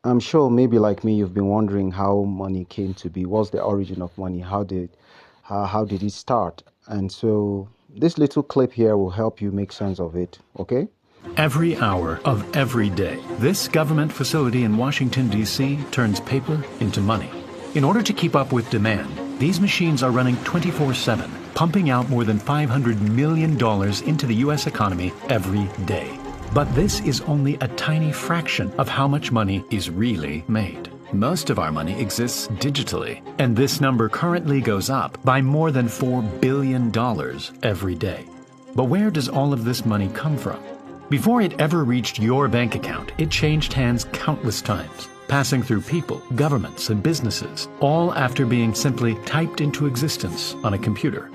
I'm sure maybe like me, you've been wondering how money came to be. What's the origin of money? How did it start? And so this little clip here will help you make sense of it. Okay? Every hour of every day, this government facility in Washington, D.C. turns paper into money. In order to keep up with demand, these machines are running 24/7, pumping out more than $500 million into the U.S. economy every day. But this is only a tiny fraction of how much money is really made. Most of our money exists digitally, and this number currently goes up by more than $4 billion every day. But where does all of this money come from? Before it ever reached your bank account, it changed hands countless times, passing through people, governments, and businesses, all after being simply typed into existence on a computer.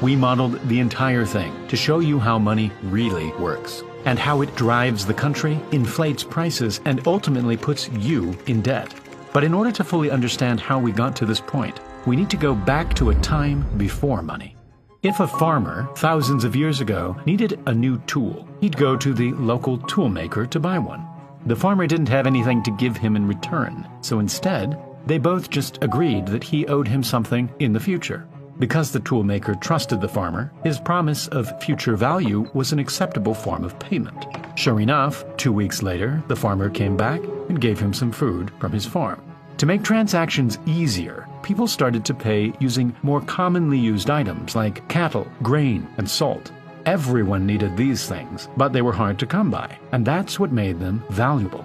We modeled the entire thing to show you how money really works, and how it drives the country, inflates prices, and ultimately puts you in debt. But in order to fully understand how we got to this point, we need to go back to a time before money. If a farmer, thousands of years ago, needed a new tool, he'd go to the local tool maker to buy one. The farmer didn't have anything to give him in return, so instead, they both just agreed that he owed him something in the future. Because the tool maker trusted the farmer, his promise of future value was an acceptable form of payment. Sure enough, 2 weeks later, the farmer came back and gave him some food from his farm. To make transactions easier, people started to pay using more commonly used items like cattle, grain, and salt. Everyone needed these things, but they were hard to come by, and that's what made them valuable.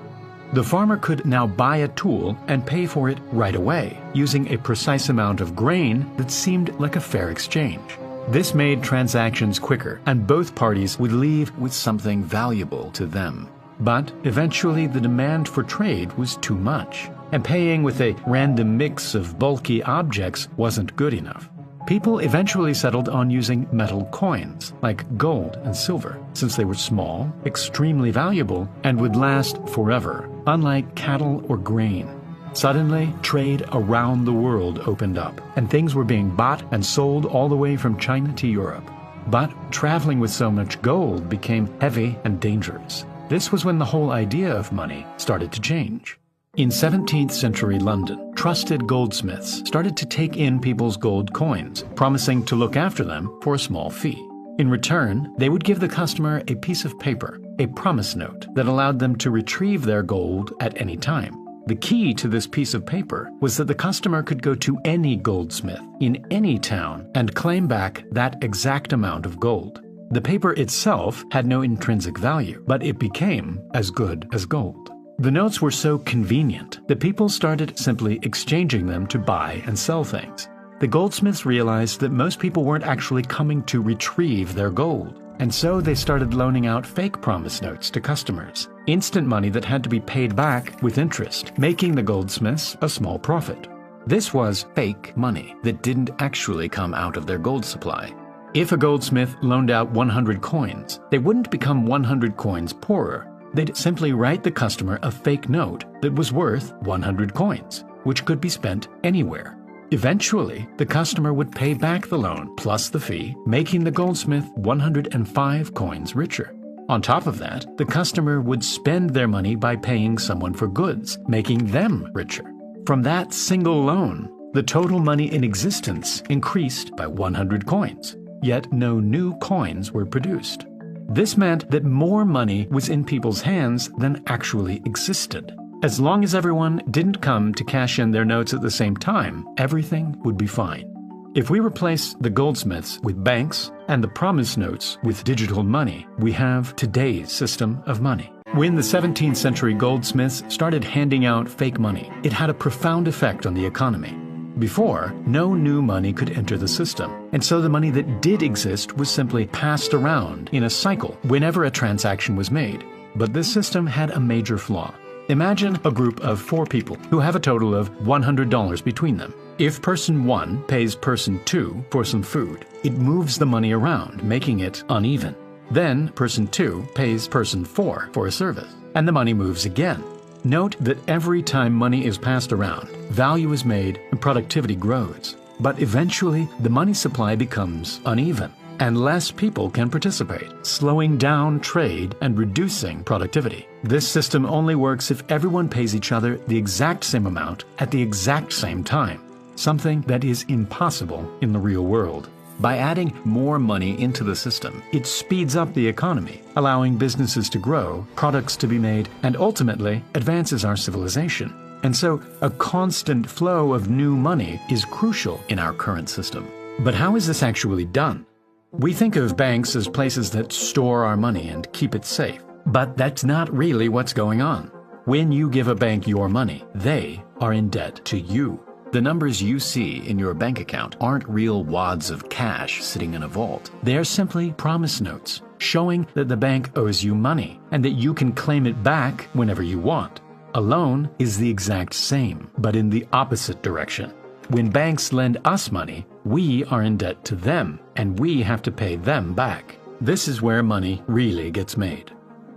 The farmer could now buy a tool and pay for it right away, using a precise amount of grain that seemed like a fair exchange. This made transactions quicker, and both parties would leave with something valuable to them. But eventually the demand for trade was too much, and paying with a random mix of bulky objects wasn't good enough. People eventually settled on using metal coins, like gold and silver, since they were small, extremely valuable, and would last forever, unlike cattle or grain. Suddenly, trade around the world opened up, and things were being bought and sold all the way from China to Europe. But traveling with so much gold became heavy and dangerous. This was when the whole idea of money started to change. In 17th century London, trusted goldsmiths started to take in people's gold coins, promising to look after them for a small fee. In return, they would give the customer a piece of paper, a promise note that allowed them to retrieve their gold at any time. The key to this piece of paper was that the customer could go to any goldsmith in any town and claim back that exact amount of gold. The paper itself had no intrinsic value, but it became as good as gold. The notes were so convenient that people started simply exchanging them to buy and sell things. The goldsmiths realized that most people weren't actually coming to retrieve their gold, and so they started loaning out fake promise notes to customers, instant money that had to be paid back with interest, making the goldsmiths a small profit. This was fake money that didn't actually come out of their gold supply. If a goldsmith loaned out 100 coins, they wouldn't become 100 coins poorer. They'd simply write the customer a fake note that was worth 100 coins, which could be spent anywhere. Eventually, the customer would pay back the loan plus the fee, making the goldsmith 105 coins richer. On top of that, the customer would spend their money by paying someone for goods, making them richer. From that single loan, the total money in existence increased by 100 coins, yet no new coins were produced. This meant that more money was in people's hands than actually existed. As long as everyone didn't come to cash in their notes at the same time, everything would be fine. If we replace the goldsmiths with banks and the promise notes with digital money, we have today's system of money. When the 17th century goldsmiths started handing out fake money, it had a profound effect on the economy. Before, no new money could enter the system, and so the money that did exist was simply passed around in a cycle whenever a transaction was made. But this system had a major flaw. Imagine a group of 4 people who have a total of $100 between them. If person 1 pays person 2 for some food, it moves the money around, making it uneven. Then person 2 pays person 4 for a service, and the money moves again. Note that every time money is passed around, value is made and productivity grows. But eventually, the money supply becomes uneven, and less people can participate, slowing down trade and reducing productivity. This system only works if everyone pays each other the exact same amount at the exact same time, something that is impossible in the real world. By adding more money into the system, it speeds up the economy, allowing businesses to grow, products to be made, and ultimately advances our civilization. And so, a constant flow of new money is crucial in our current system. But how is this actually done? We think of banks as places that store our money and keep it safe. But that's not really what's going on. When you give a bank your money, they are in debt to you. The numbers you see in your bank account aren't real wads of cash sitting in a vault. They're simply promise notes, showing that the bank owes you money and that you can claim it back whenever you want. A loan is the exact same, but in the opposite direction. When banks lend us money, we are in debt to them, and we have to pay them back. This is where money really gets made.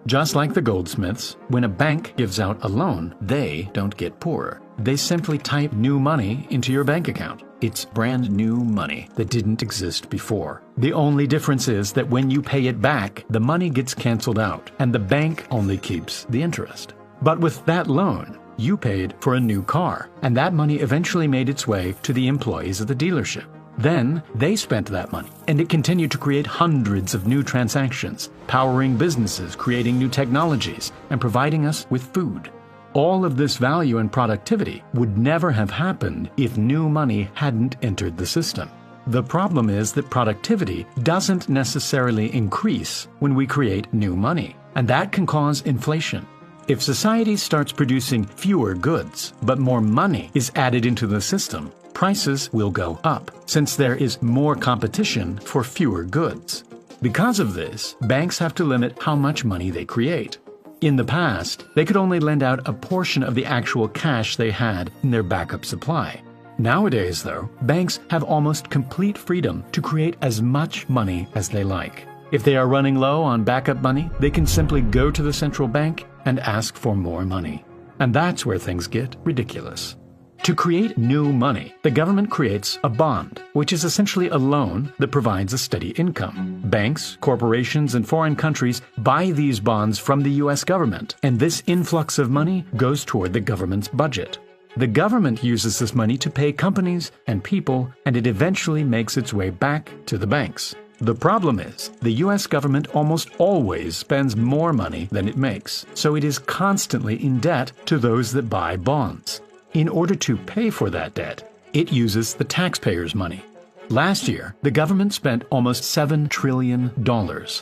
Just like the goldsmiths, when a bank gives out a loan, they don't get poorer. They simply type new money into your bank account. It's brand new money that didn't exist before. The only difference is that when you pay it back, the money gets canceled out, and the bank only keeps the interest. But with that loan, you paid for a new car, and that money eventually made its way to the employees of the dealership. Then they spent that money, and it continued to create hundreds of new transactions, powering businesses, creating new technologies, and providing us with food. All of this value and productivity would never have happened if new money hadn't entered the system. The problem is that productivity doesn't necessarily increase when we create new money, and that can cause inflation. If society starts producing fewer goods, but more money is added into the system, prices will go up, since there is more competition for fewer goods. Because of this, banks have to limit how much money they create. In the past, they could only lend out a portion of the actual cash they had in their backup supply. Nowadays, though, banks have almost complete freedom to create as much money as they like. If they are running low on backup money, they can simply go to the central bank and ask for more money. And that's where things get ridiculous. To create new money, the government creates a bond, which is essentially a loan that provides a steady income. Banks, corporations, and foreign countries buy these bonds from the US government, and this influx of money goes toward the government's budget. The government uses this money to pay companies and people, and it eventually makes its way back to the banks. The problem is, the US government almost always spends more money than it makes, so it is constantly in debt to those that buy bonds. In order to pay for that debt, it uses the taxpayers' money. Last year, the government spent almost $7 trillion,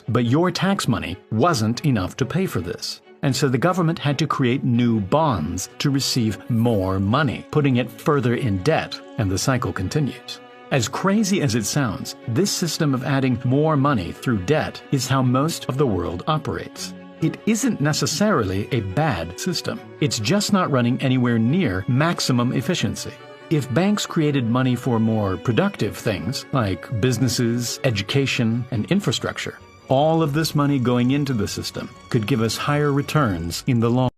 but your tax money wasn't enough to pay for this. And so the government had to create new bonds to receive more money, putting it further in debt, and the cycle continues. As crazy as it sounds, this system of adding more money through debt is how most of the world operates. It isn't necessarily a bad system. It's just not running anywhere near maximum efficiency. If banks created money for more productive things, like businesses, education, and infrastructure, all of this money going into the system could give us higher returns in the long